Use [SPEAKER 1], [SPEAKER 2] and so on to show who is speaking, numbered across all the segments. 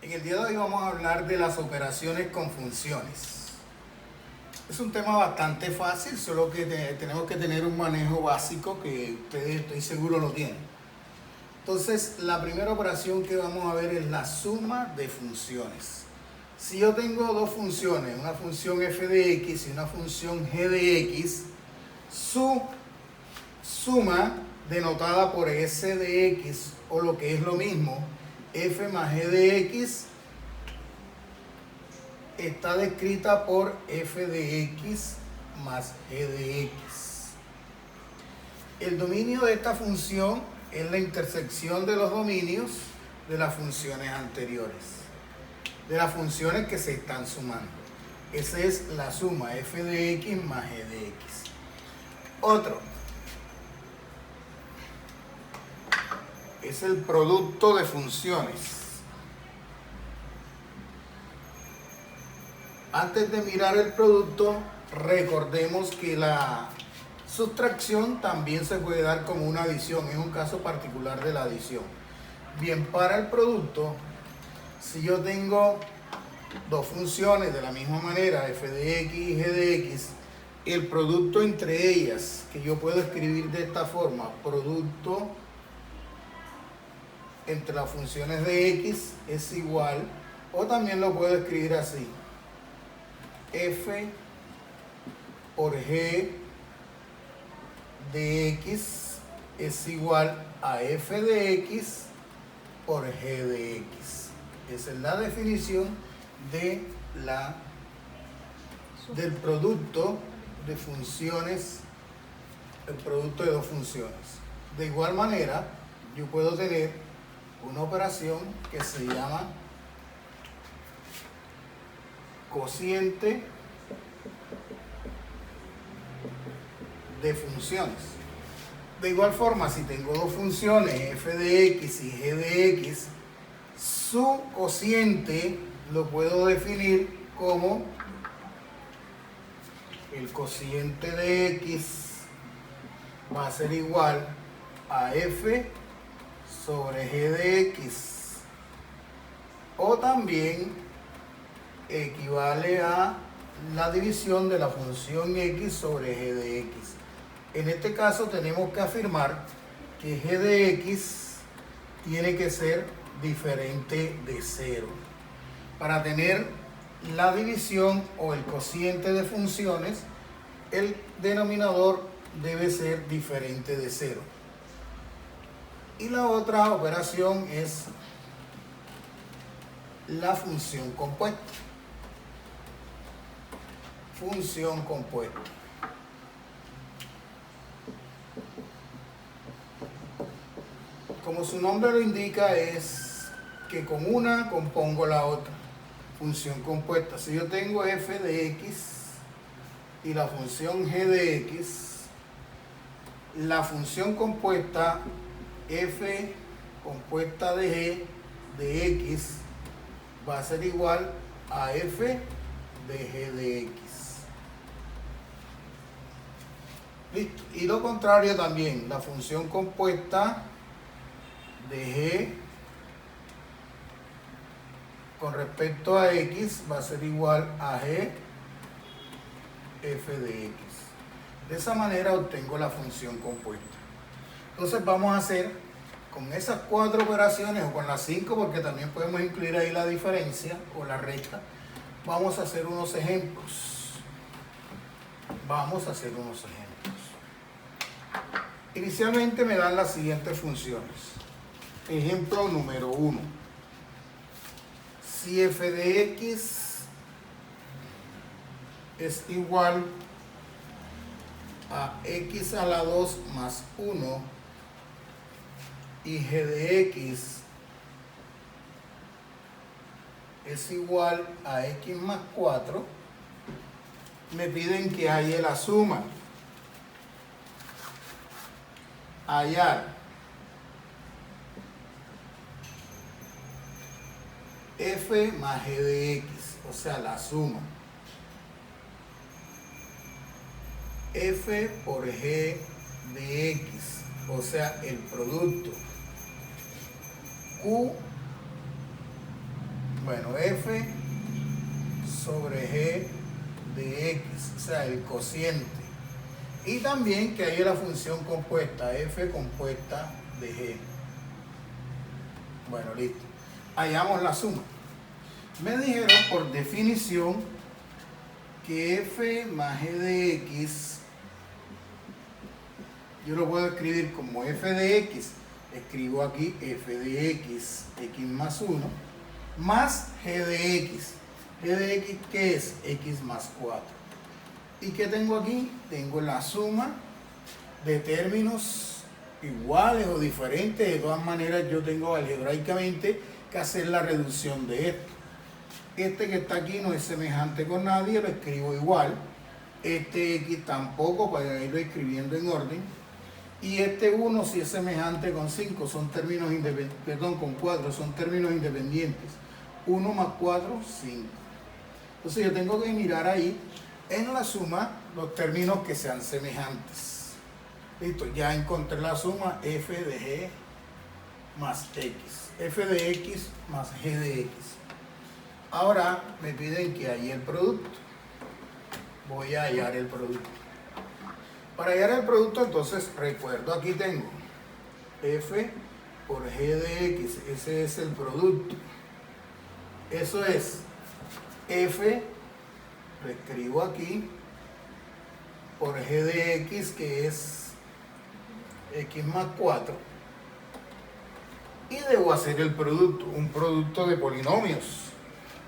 [SPEAKER 1] En el día de hoy vamos a hablar de las operaciones con funciones. Es un tema bastante fácil, solo que tenemos que tener un manejo básico que ustedes estoy seguro lo tienen. Entonces, la primera operación que vamos a ver es la suma de funciones. Si yo tengo dos funciones, una función f de x y una función g de x, su suma denotada por s de x, o lo que es lo mismo, f más g de x, está descrita por f de x más g de x. El dominio de esta función es la intersección de los dominios de las funciones anteriores, de las funciones que se están sumando. Esa es la suma f de x más g de x. Otro es el producto de funciones. Antes de mirar el producto, recordemos que la sustracción también se puede dar como una adición, es un caso particular de la adición. Bien, para el producto, si yo tengo dos funciones de la misma manera, f de x y g de x, el producto entre ellas, que yo puedo escribir de esta forma, producto entre las funciones de x es igual, o también lo puedo escribir así, f por g de x es igual a f de x por g de x. Esa es la definición del producto de funciones, el producto de dos funciones. De igual manera, yo puedo tener una operación que se llama cociente de funciones. De igual forma, si tengo dos funciones, f de x y g de x, su cociente lo puedo definir como el cociente de x va a ser igual a f sobre g de x, o también equivale a la división de la función x sobre g de x. En este caso tenemos que afirmar que g de x tiene que ser diferente de 0. Para tener la división o el cociente de funciones, el denominador debe ser diferente de 0. Y la otra operación es la función compuesta. Función compuesta. Como su nombre lo indica, es que con una compongo la otra. Función compuesta. Si yo tengo f de x y la función g de x, la función compuesta f compuesta de g de x va a ser igual a f de g de x. Listo. Y lo contrario también, la función compuesta de g con respecto a x va a ser igual a g f de x. De esa manera obtengo la función compuesta. Entonces vamos a hacer con esas 4 operaciones, o con las 5, porque también podemos incluir ahí la diferencia o la recta. Vamos a hacer unos ejemplos. Inicialmente me dan las siguientes funciones. Ejemplo número 1. Si f de x es igual a x a la 2 más 1 y g de x es igual a x más 4, me piden que halle la suma. Hallar f más g de x, o sea, la suma. F por g de x, o sea, el producto. Q Bueno, f sobre g de x, o sea, el cociente. Y también que hay la función compuesta, f compuesta de g. Bueno, listo. Hallamos la suma. Me dijeron por definición que f más g de x, yo lo puedo escribir como f de x, escribo aquí f de x, x más 1, más g de x. G de x, ¿qué es? X más 4. ¿Y qué tengo aquí? Tengo la suma de términos iguales o diferentes. De todas maneras, yo tengo algebraicamente que hacer la reducción de esto. Este que está aquí no es semejante con nadie, lo escribo igual. Este x tampoco, para irlo escribiendo en orden. Y este 1 sí es semejante con 5, son términos independientes, perdón, con 4, son términos independientes. 1 más 4, 5. Entonces yo tengo que mirar ahí en la suma los términos que sean semejantes. Listo, ya encontré la suma f de g más x. F de x más g de x. Ahora me piden que halle el producto. Voy a hallar el producto. Para hallar el producto, entonces recuerdo, aquí tengo f por g de x. Ese es el producto. Eso es f, lo escribo aquí, por g de x, que es x más 4. Y debo hacer el producto, un producto de polinomios.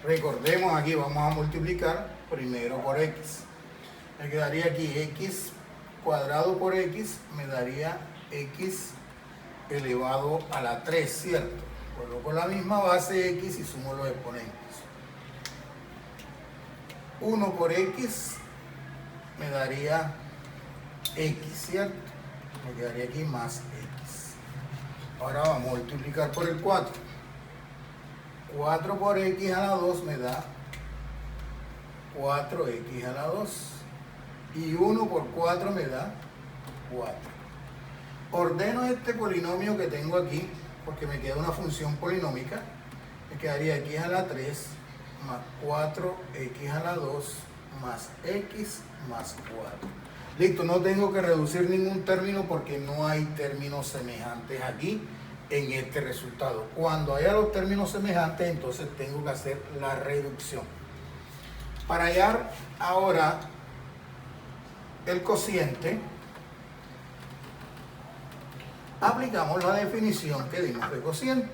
[SPEAKER 1] Recordemos, aquí vamos a multiplicar primero por x. Me quedaría aquí x cuadrado por x, me daría x elevado a la 3, ¿cierto? Coloco la misma base x y sumo los exponentes. 1 por x me daría x, ¿cierto? Me quedaría aquí más x. Ahora vamos a multiplicar por el 4. 4 por x a la 2 me da 4x a la 2. Y 1 por 4 me da 4. Ordeno este polinomio que tengo aquí, porque me queda una función polinómica. Me quedaría x a la 3 más 4x a la 2 más x más 4. Listo, no tengo que reducir ningún término porque no hay términos semejantes aquí en este resultado. Cuando haya los términos semejantes, entonces tengo que hacer la reducción. Para hallar ahora el cociente, aplicamos la definición que dimos de cociente.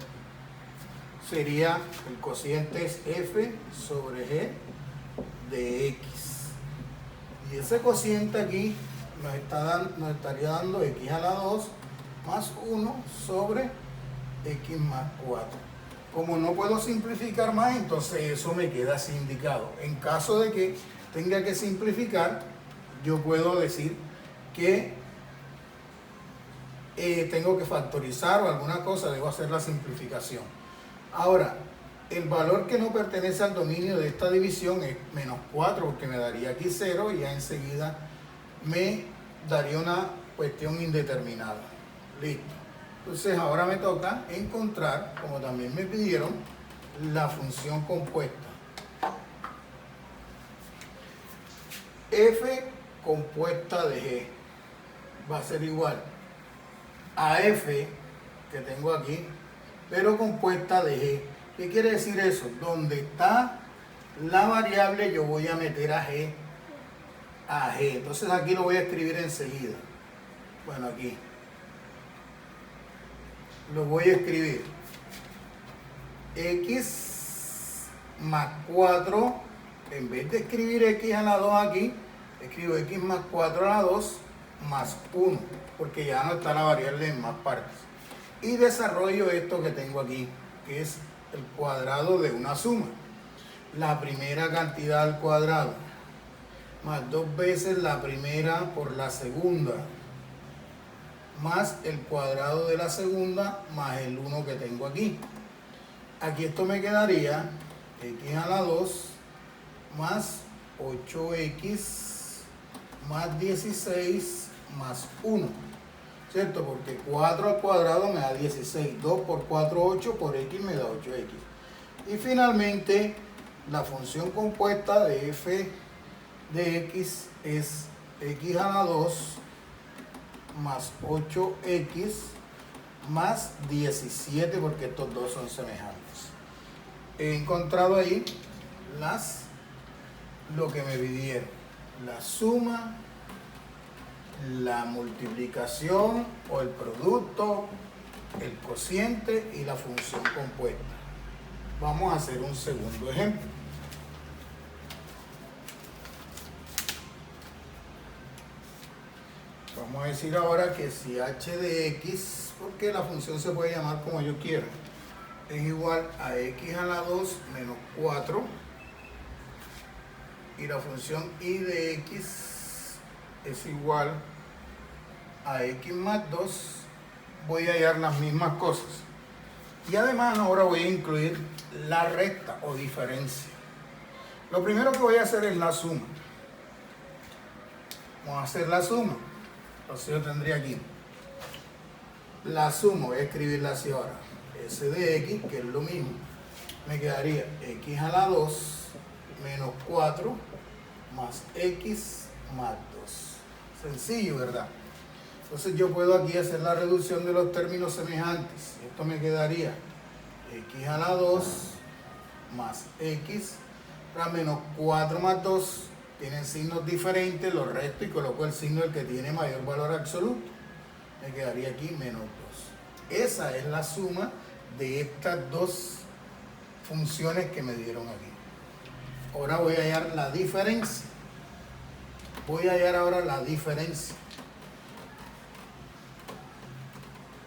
[SPEAKER 1] Sería, el cociente es f sobre g de x. Y ese cociente aquí nos estaría dando x a la 2 más 1 sobre x más 4. Como no puedo simplificar más, entonces eso me queda así indicado. En caso de que tenga que simplificar, yo puedo decir que tengo que factorizar o alguna cosa, debo hacer la simplificación. Ahora, el valor que no pertenece al dominio de esta división es menos 4, porque me daría aquí 0 y ya enseguida me daría una cuestión indeterminada. Listo. Entonces ahora me toca encontrar, como también me pidieron, la función compuesta. F compuesta de g va a ser igual a f que tengo aquí, pero compuesta de g. ¿Qué quiere decir eso? Donde está la variable yo voy a meter a g. Entonces aquí lo voy a escribir enseguida. Bueno, aquí lo voy a escribir x más 4. En vez de escribir x a la 2 aquí, escribo x más 4 a la 2 más 1, porque ya no está la variable en más partes. Y desarrollo esto que tengo aquí, que es el cuadrado de una suma. La primera cantidad al cuadrado, más 2 veces la primera por la segunda, más el cuadrado de la segunda, más el 1 que tengo aquí. Aquí esto me quedaría x a la 2 más 8x más 16 más 1, ¿cierto? Porque 4 al cuadrado me da 16, 2 por 4, 8, por x me da 8x. Y finalmente, la función compuesta de f de x es x a la 2 más 8x más 17, porque estos dos son semejantes. He encontrado ahí lo que me pidieron: la suma, la multiplicación o el producto, el cociente y la función compuesta. Vamos a hacer un segundo ejemplo. Vamos a decir ahora que si h de x, porque la función se puede llamar como yo quiera, es igual a x a la 2 menos 4, y la función y de x es igual a x más 2, voy a hallar las mismas cosas. Y además ahora voy a incluir la recta o diferencia. Lo primero que voy a hacer es la suma. Vamos a hacer la suma. Entonces yo tendría aquí la suma, voy a escribirla así ahora: s de x, que es lo mismo, me quedaría x a la 2 menos 4 más x más 2. Sencillo, ¿verdad? Entonces yo puedo aquí hacer la reducción de los términos semejantes. Esto me quedaría x a la 2 más x, para menos 4 más 2 tienen signos diferentes, los resto y coloco el signo del que tiene mayor valor absoluto. Me quedaría aquí menos 2. Esa es la suma de estas dos funciones que me dieron aquí. Ahora voy a hallar la diferencia. Voy a hallar ahora la diferencia.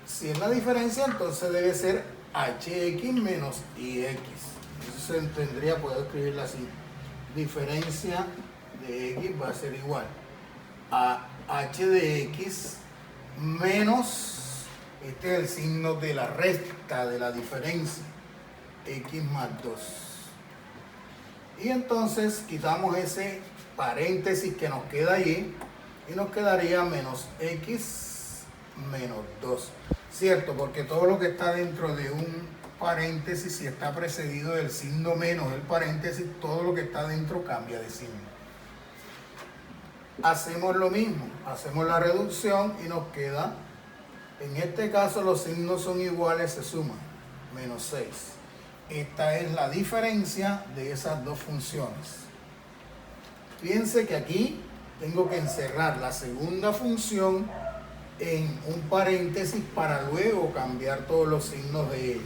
[SPEAKER 1] Si es la diferencia, entonces debe ser hx menos ix. Entonces tendría, puedo escribirla así: diferencia de x va a ser igual a h de x menos, este es el signo de la recta de la diferencia, x más 2. Y entonces quitamos ese paréntesis que nos queda allí y nos quedaría menos x menos 2. ¿Cierto? Porque todo lo que está dentro de un paréntesis, si está precedido del signo menos el paréntesis, todo lo que está dentro cambia de signo. Hacemos lo mismo, hacemos la reducción y nos queda, en este caso los signos son iguales, se suman, menos 6. Esta es la diferencia de esas dos funciones. Fíjense que aquí tengo que encerrar la segunda función en un paréntesis para luego cambiar todos los signos de ella.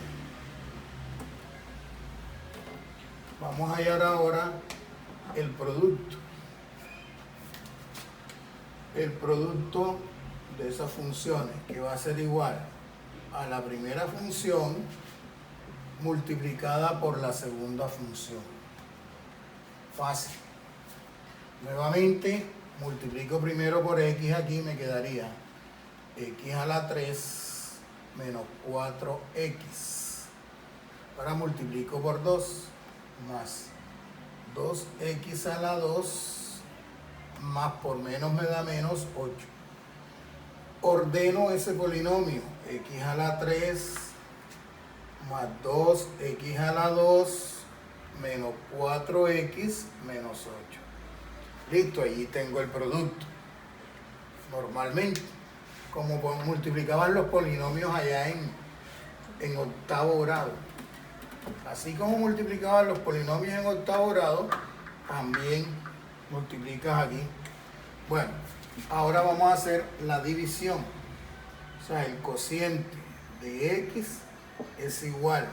[SPEAKER 1] Vamos a hallar ahora el producto. El producto de esas funciones, que va a ser igual a la primera función multiplicada por la segunda función. Fácil. Nuevamente multiplico primero por x, aquí me quedaría x a la 3 menos 4x. Ahora multiplico por 2 más 2x a la 2 más por menos me da menos 8. Ordeno ese polinomio, x a la 3 más 2x a la 2 menos 4x menos 8. Listo, allí tengo el producto. Normalmente, como multiplicaban los polinomios allá en octavo grado. Así como multiplicaban los polinomios en octavo grado, también multiplicas aquí. Bueno, ahora vamos a hacer la división. O sea, el cociente de x es igual.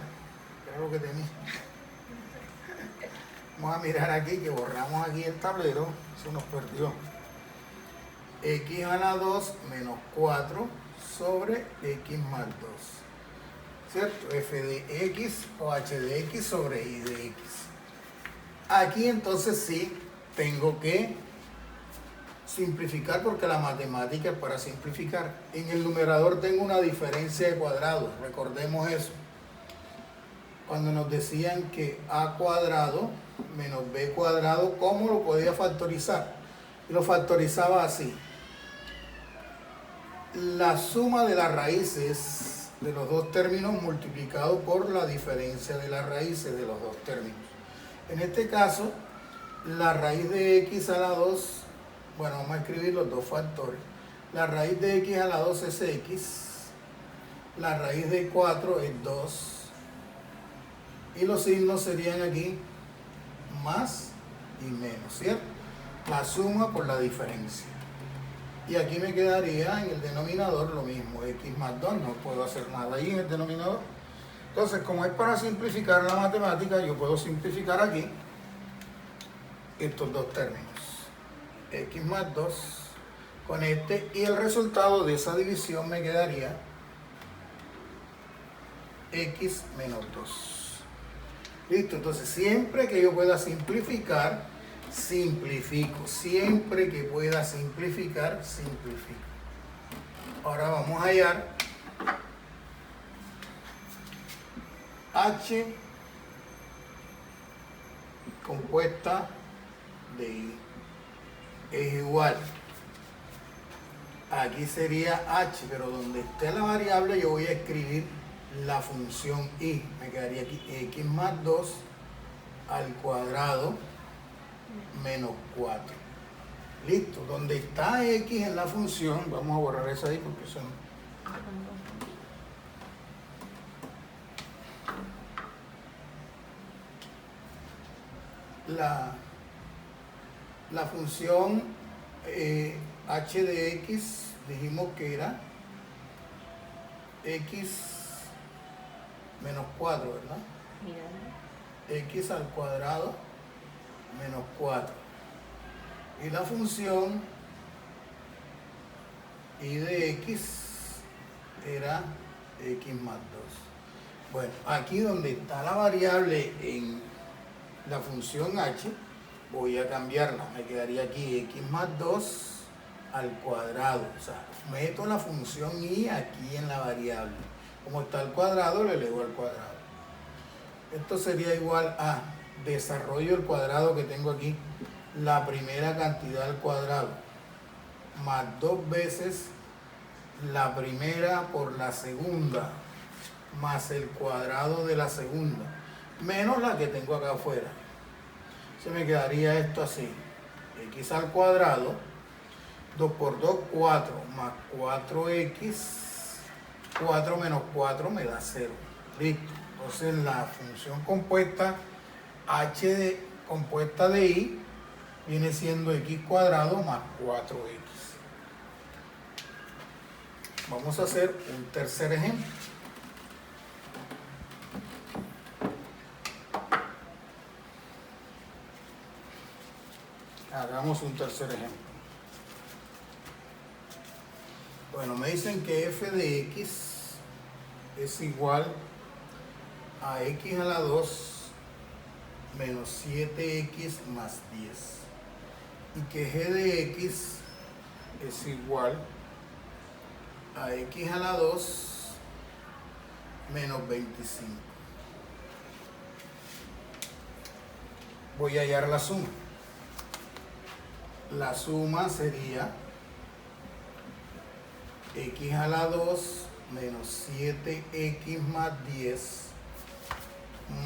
[SPEAKER 1] ¿Qué era lo que tenía? Vamos a mirar aquí, que borramos aquí el tablero. Se nos perdió. X a la 2 menos 4 sobre x más 2. ¿Cierto? F de x o h de x sobre y de x. Aquí entonces sí tengo que simplificar, porque la matemática es para simplificar. En el numerador tengo una diferencia de cuadrados, recordemos eso. Cuando nos decían que a cuadrado menos b cuadrado, ¿cómo lo podía factorizar? Y lo factorizaba así: la suma de las raíces de los dos términos multiplicado por la diferencia de las raíces de los dos términos. En este caso, la raíz de x a la 2, bueno, vamos a escribir los dos factores. La raíz de x a la 2 es x, la raíz de 4 es 2, y los signos serían aquí más y menos, ¿cierto? La suma por la diferencia. Y aquí me quedaría en el denominador lo mismo, x más 2, no puedo hacer nada ahí en el denominador. Entonces, como es para simplificar la matemática, yo puedo simplificar aquí estos dos términos, x más 2 con este, y el resultado de esa división me quedaría x menos 2. Listo, entonces siempre que yo pueda simplificar, simplifico. Siempre que pueda simplificar, simplifico. Ahora vamos a hallar h compuesta de i es igual. Aquí sería h, pero donde esté la variable yo voy a escribir la función i. Me quedaría aquí x más 2 al cuadrado menos 4. Listo. Donde está x en la función, vamos a borrar esa ahí porque eso no. La función h de x dijimos que era x menos 4, ¿verdad? X al cuadrado menos 4. Y la función y de x era x más 2. Bueno, aquí donde está la variable en la función h, voy a cambiarla. Me quedaría aquí x más 2 al cuadrado. O sea, meto la función y aquí en la variable. Como está al cuadrado, le elevo al cuadrado. Esto sería igual a desarrollo el cuadrado que tengo aquí, la primera cantidad al cuadrado, más 2 veces la primera por la segunda, más el cuadrado de la segunda, menos la que tengo acá afuera. Se me quedaría esto así, x al cuadrado, 2 por 2, 4, más 4x, 4 menos 4 me da 0. Listo. Entonces la función compuesta compuesta de i viene siendo x cuadrado más 4x. Vamos a hacer un tercer ejemplo. Hagamos un tercer ejemplo. Bueno, me dicen que f de x es igual a x a la 2 menos 7x más 10. Y que g de x es igual a x a la 2 menos 25. Voy a hallar la suma. La suma sería x a la 2 menos 7x más 10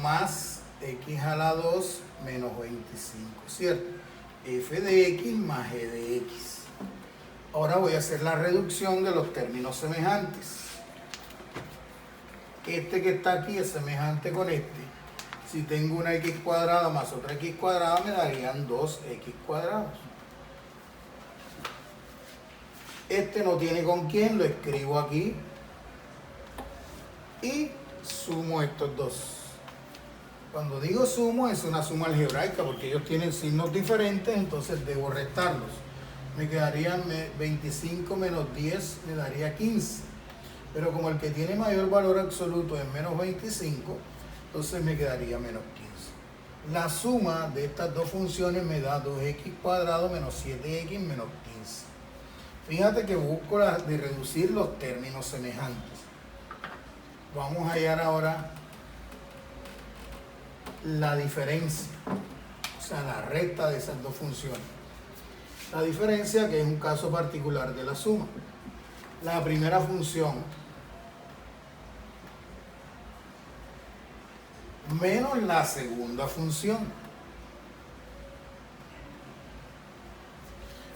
[SPEAKER 1] más x a la 2 menos 25, ¿cierto? F de x más g de x. Ahora voy a hacer la reducción de los términos semejantes. Este que está aquí es semejante con este. Si tengo una x cuadrada más otra x cuadrada, me darían 2x cuadrados. Este no tiene con quién, lo escribo aquí y sumo estos dos. Cuando digo sumo, es una suma algebraica porque ellos tienen signos diferentes, entonces debo restarlos. Me quedarían 25 menos 10, me daría 15. Pero como el que tiene mayor valor absoluto es menos 25, entonces me quedaría menos 15. La suma de estas dos funciones me da 2x cuadrado menos 7x menos 15. Fíjate que busco de reducir los términos semejantes. Vamos a hallar ahora la diferencia, o sea, la recta de esas dos funciones. La diferencia, que es un caso particular de la suma. La primera función menos la segunda función.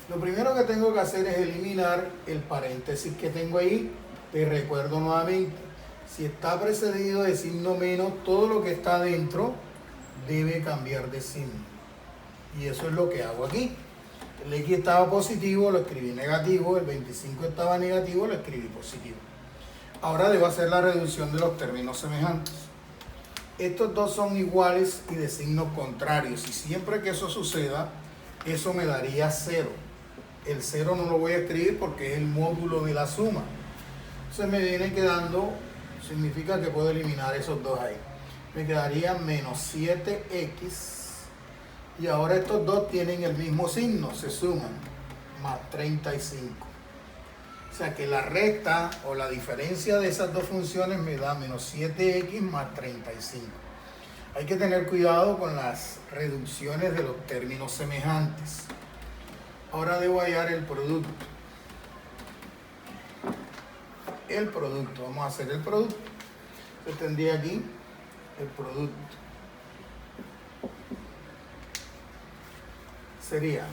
[SPEAKER 1] Lo primero que tengo que hacer es eliminar el paréntesis que tengo ahí. Te recuerdo nuevamente, si está precedido de signo menos, todo lo que está adentro debe cambiar de signo. Y eso es lo que hago aquí. El X estaba positivo, lo escribí negativo. El 25 estaba negativo, lo escribí positivo. Ahora debo hacer la reducción de los términos semejantes. Estos dos son iguales y de signos contrarios. Y siempre que eso suceda, eso me daría 0. El 0 no lo voy a escribir porque es el módulo de la suma. Entonces me viene quedando, significa que puedo eliminar esos dos ahí. Me quedaría menos 7x. Y ahora estos dos tienen el mismo signo, se suman, más 35. O sea que la recta o la diferencia de esas dos funciones me da menos 7x más 35. Hay que tener cuidado con las reducciones de los términos semejantes. Ahora debo hallar el producto. El producto, vamos a hacer el producto. Yo tendría aquí el producto. Sería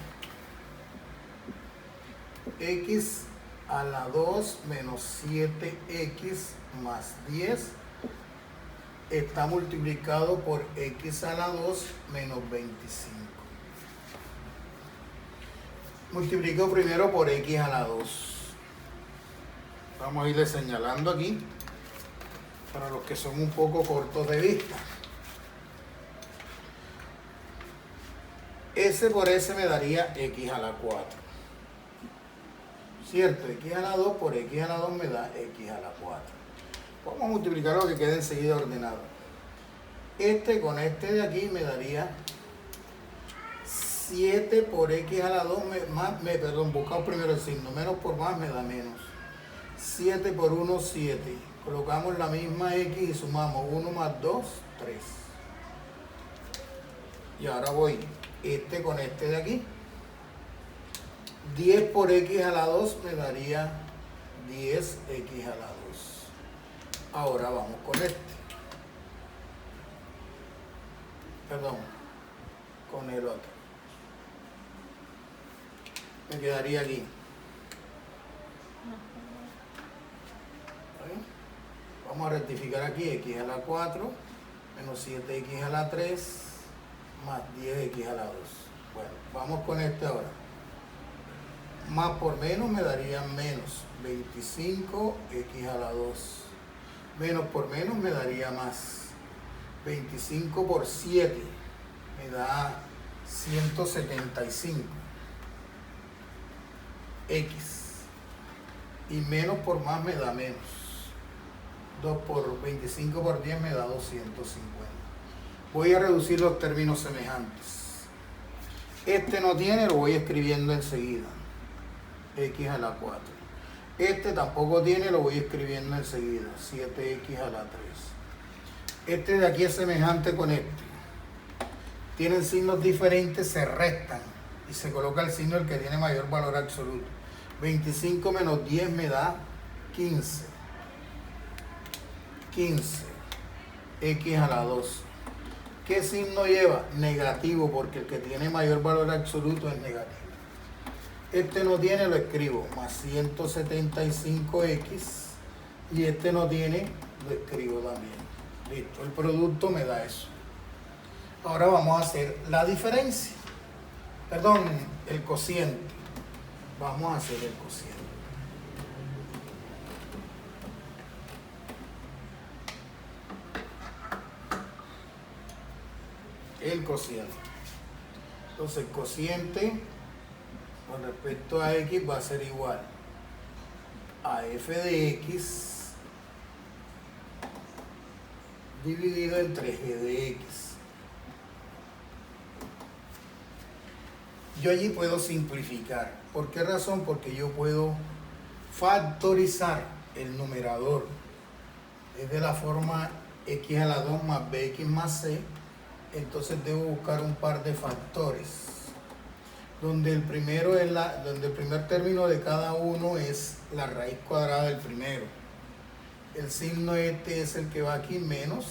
[SPEAKER 1] x a la 2 menos 7x más 10 está multiplicado por x a la 2 menos 25. Multiplico primero por x a la 2. Vamos a irle señalando aquí para los que son un poco cortos de vista. S por S me daría x a la 4. ¿Cierto? X a la 2 por x a la 2 me da x a la 4. Vamos a multiplicar lo que quede enseguida ordenado. Este con este de aquí me daría 7 por x a la 2, buscamos primero el signo. Menos por más me da menos. 7 por 1, 7. Colocamos la misma x y sumamos 1 más 2, 3. Y ahora voy este con este de aquí. 10 por x a la 2 me daría 10x a la 2. Ahora vamos con este. Perdón, con el otro. Me quedaría aquí. Vamos a rectificar aquí, x a la 4 menos 7x a la 3 más 10x a la 2. Bueno, vamos con este ahora. Más por menos me daría menos 25x a la 2. Menos por menos me daría más. 25 por 7 me da 175. X. Y menos por más me da menos. 2 por 25 por 10 me da 250. Voy a reducir los términos semejantes. Este no tiene, lo voy escribiendo enseguida. X a la 4. Este tampoco tiene, lo voy escribiendo enseguida. 7x a la 3. Este de aquí es semejante con este. Tienen signos diferentes, se restan. Y se coloca el signo del que tiene mayor valor absoluto. 25 menos 10 me da 15. 15. X a la 2. ¿Qué signo lleva? Negativo, porque el que tiene mayor valor absoluto es negativo. Este no tiene, lo escribo, más 175x. Y este no tiene, lo escribo también. Listo, el producto me da eso. Ahora vamos a hacer la diferencia. Perdón, el cociente. Vamos a hacer el cociente. El cociente. Entonces el cociente con respecto a x va a ser igual a f de x dividido entre g de x. Yo allí puedo simplificar. ¿Por qué razón? Porque yo puedo factorizar el numerador. Es de la forma x a la 2 más bx más c. Entonces debo buscar un par de factores. Donde el primero es donde el primer término de cada uno es la raíz cuadrada del primero. El signo este es el que va aquí, menos.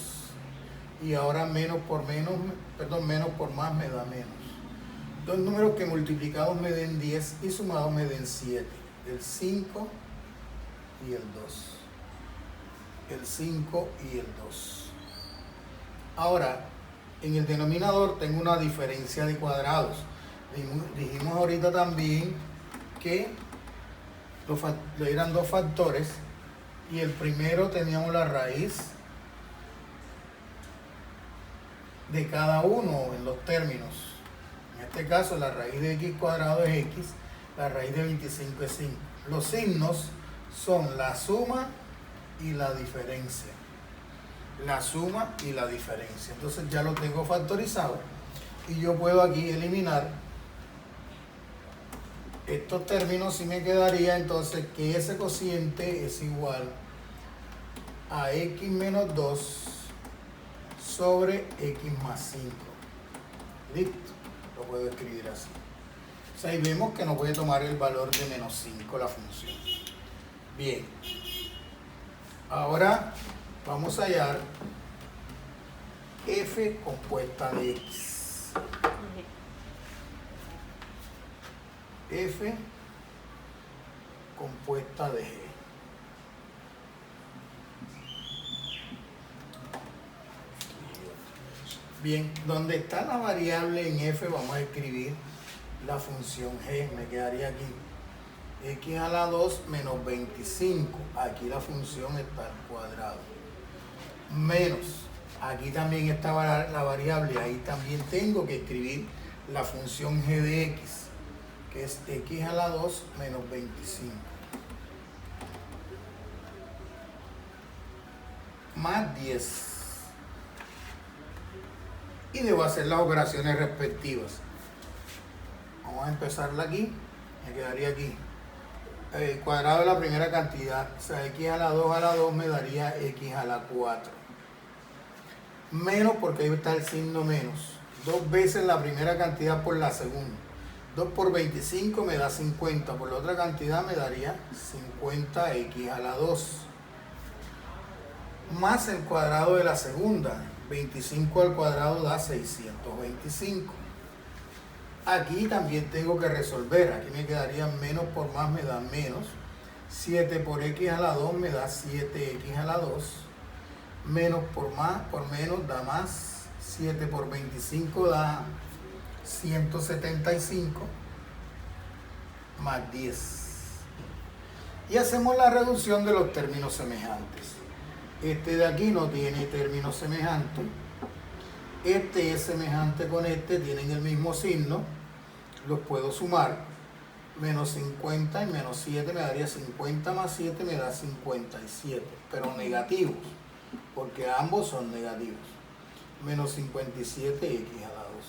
[SPEAKER 1] y ahora menos por más me da menos. Dos números que multiplicados me den 10 y sumados me den 7. El 5 y el 2. El 5 y el 2. Ahora, en el denominador tengo una diferencia de cuadrados. Dijimos ahorita también que eran dos factores y el primero teníamos la raíz de cada uno en los términos. En este caso la raíz de x cuadrado es x, la raíz de 25 es 5. Los signos son la suma y la diferencia. La suma y la diferencia. Entonces ya lo tengo factorizado y yo puedo aquí eliminar estos términos y me quedaría entonces que ese cociente es igual a x menos 2 sobre x más 5. Listo, lo puedo escribir así. O sea, ahí vemos que no puede tomar el valor de menos 5 la función. Bien, ahora vamos a hallar f compuesta de x. F compuesta de g. Bien, donde está la variable en f vamos a escribir la función g. Me quedaría aquí x a la 2 menos 25. Aquí la función está al cuadrado. Menos, aquí también está la variable, ahí también tengo que escribir la función g de x, que es x a la 2 menos 25. Más 10. Y debo hacer las operaciones respectivas. Vamos a empezarla aquí. Me quedaría aquí. El cuadrado de la primera cantidad, o sea, x a la 2 me daría x a la 4. Menos, porque ahí está el signo menos. 2 veces la primera cantidad por la segunda. 2 por 25 me da 50. Por la otra cantidad me daría 50x a la 2. Más el cuadrado de la segunda. 25 al cuadrado da 625. Aquí también tengo que resolver. Aquí me quedaría menos por más me da menos. 7 por x a la 2 me da 7x a la 2. Menos por más por menos da más. 7 por 25 da 175 más 10. Y hacemos la reducción de los términos semejantes. Este de aquí no tiene términos semejantes. Este es semejante con este, tienen el mismo signo. Los puedo sumar. Menos 50 y menos 7 me daría 50 más 7 me da 57. Pero negativos, porque ambos son negativos. Menos 57x a la 2.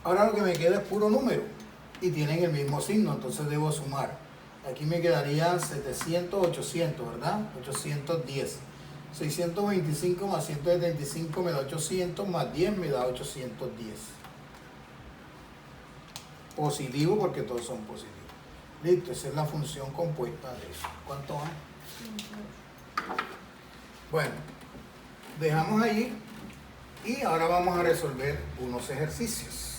[SPEAKER 1] Ahora lo que me queda es puro número. Y tienen el mismo signo, entonces debo sumar. Aquí me quedaría 700, 800, ¿verdad? 810. 625 más 175 me da 800, más 10 me da 810. Positivo porque todos son positivos. Listo, esa es la función compuesta de eso. ¿Cuánto hay? Bueno, dejamos allí y ahora vamos a resolver unos ejercicios.